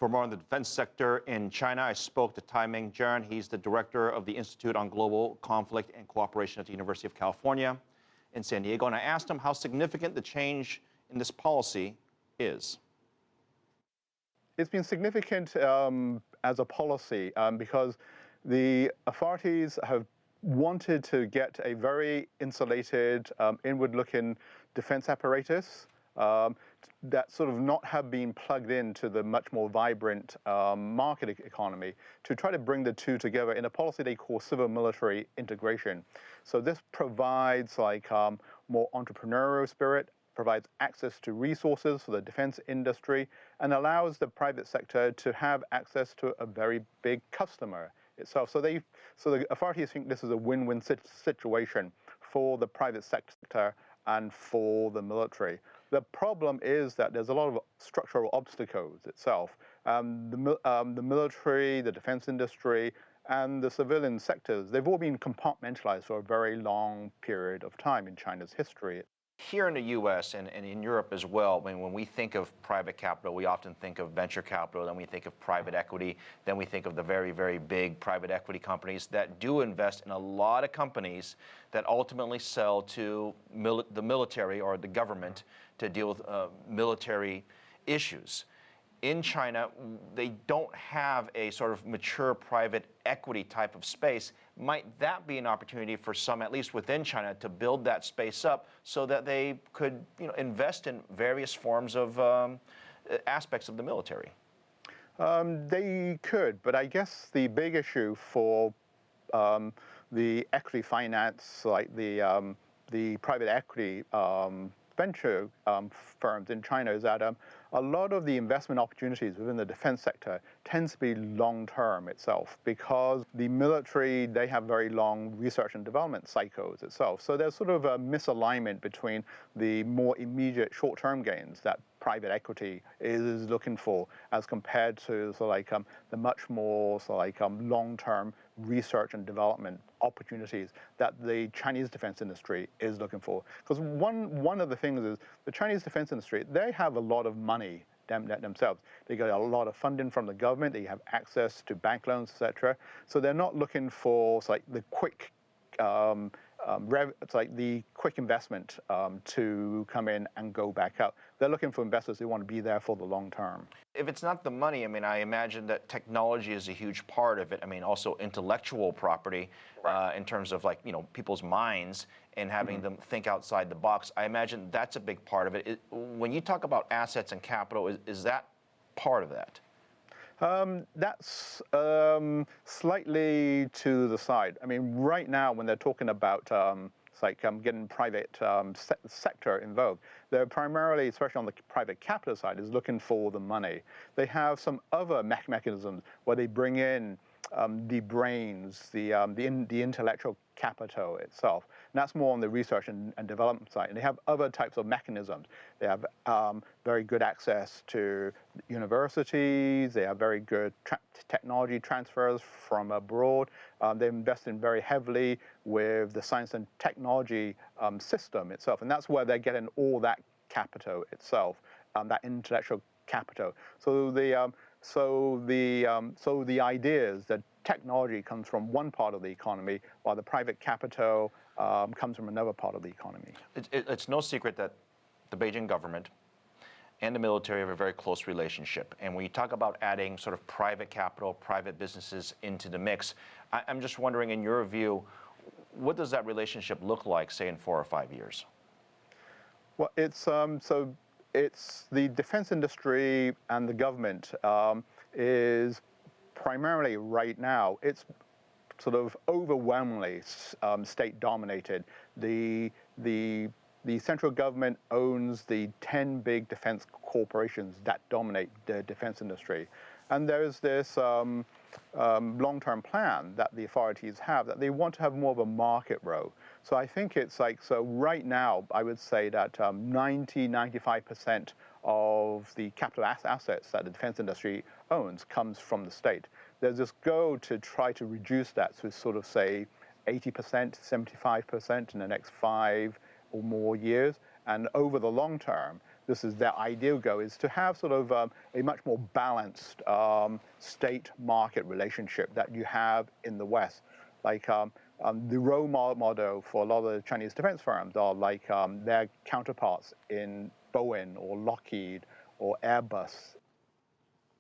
For more on the defense sector in China, I spoke to Tai Ming Cheung. He's the director of the Institute on Global Conflict and Cooperation at the University of California in San Diego. And I asked him how significant the change in this policy is. It's been significant as a policy because the authorities have wanted to get a very insulated, inward-looking defense apparatus that sort of not have been plugged into the much more vibrant market economy to try to bring the two together in a policy they call civil-military integration. So this provides more entrepreneurial spirit, provides access to resources for the defense industry, and allows the private sector to have access to a very big customer itself. So the authorities think this is a win-win situation for the private sector and for the military. The problem is that there's a lot of structural obstacles itself. The military, the defense industry, and the civilian sectors, they've all been compartmentalized for a very long period of time in China's history. Here in the U.S. and in Europe as well, when we think of private capital, we often think of venture capital, then we think of private equity, then we think of the very, very big private equity companies that do invest in a lot of companies that ultimately sell to the military or the government to deal with military issues. In China, they don't have a sort of mature private equity type of space. Might that be an opportunity for some, at least within China, to build that space up so that they could invest in various forms of aspects of the military? They could, but I guess the big issue for the equity finance, like the private equity venture firms in China, is that a lot of the investment opportunities within the defense sector tends to be long-term itself because the military, they have very long research and development cycles itself. So there's sort of a misalignment between the more immediate short-term gains that private equity is looking for as compared to the much more long-term research and development opportunities that the Chinese defense industry is looking for. Because one of the things is the Chinese defense industry, they have a lot of money themselves. They get a lot of funding from the government. They have access to bank loans, etc. So they're not looking for the quick the quick investment to come in and go back out. They're looking for investors who want to be there for the long term. If it's not the money, I imagine that technology is a huge part of it. Also intellectual property, right, in terms of people's minds and having them think outside the box. I imagine that's a big part of it. When you talk about assets and capital, is that part of that? That's slightly to the side. Right now, when they're talking about getting private sector involved, they're primarily, especially on the private capital side, is looking for the money. They have some other mechanisms where they bring in the brains, the intellectual capital itself. And that's more on the research and development side. And they have other types of mechanisms. They have very good access to universities. They have very good technology transfers from abroad. They're investing very heavily with the science and technology system itself. And that's where they're getting all that capital itself, that intellectual capital. So the idea is that technology comes from one part of the economy, while the private capital comes from another part of the economy. It's no secret that the Beijing government and the military have a very close relationship. And when you talk about adding sort of private capital, private businesses into the mix, I'm just wondering, in your view, what does that relationship look like, say, in 4 or 5 years? Well, it's the defense industry and the government is primarily right now, it's sort of overwhelmingly state-dominated. The central government owns the 10 big defense corporations that dominate the defense industry. And there's this long-term plan that the authorities have that they want to have more of a market role. So I think it's so right now, I would say that 95% of the capital assets that the defense industry owns comes from the state. There's this goal to try to reduce that to sort of say 80%, 75% in the next 5 or more years. And over the long term, this is their ideal goal, is to have sort of a much more balanced state-market relationship that you have in the West. Like the role model for a lot of the Chinese defense firms are like their counterparts in Boeing or Lockheed or Airbus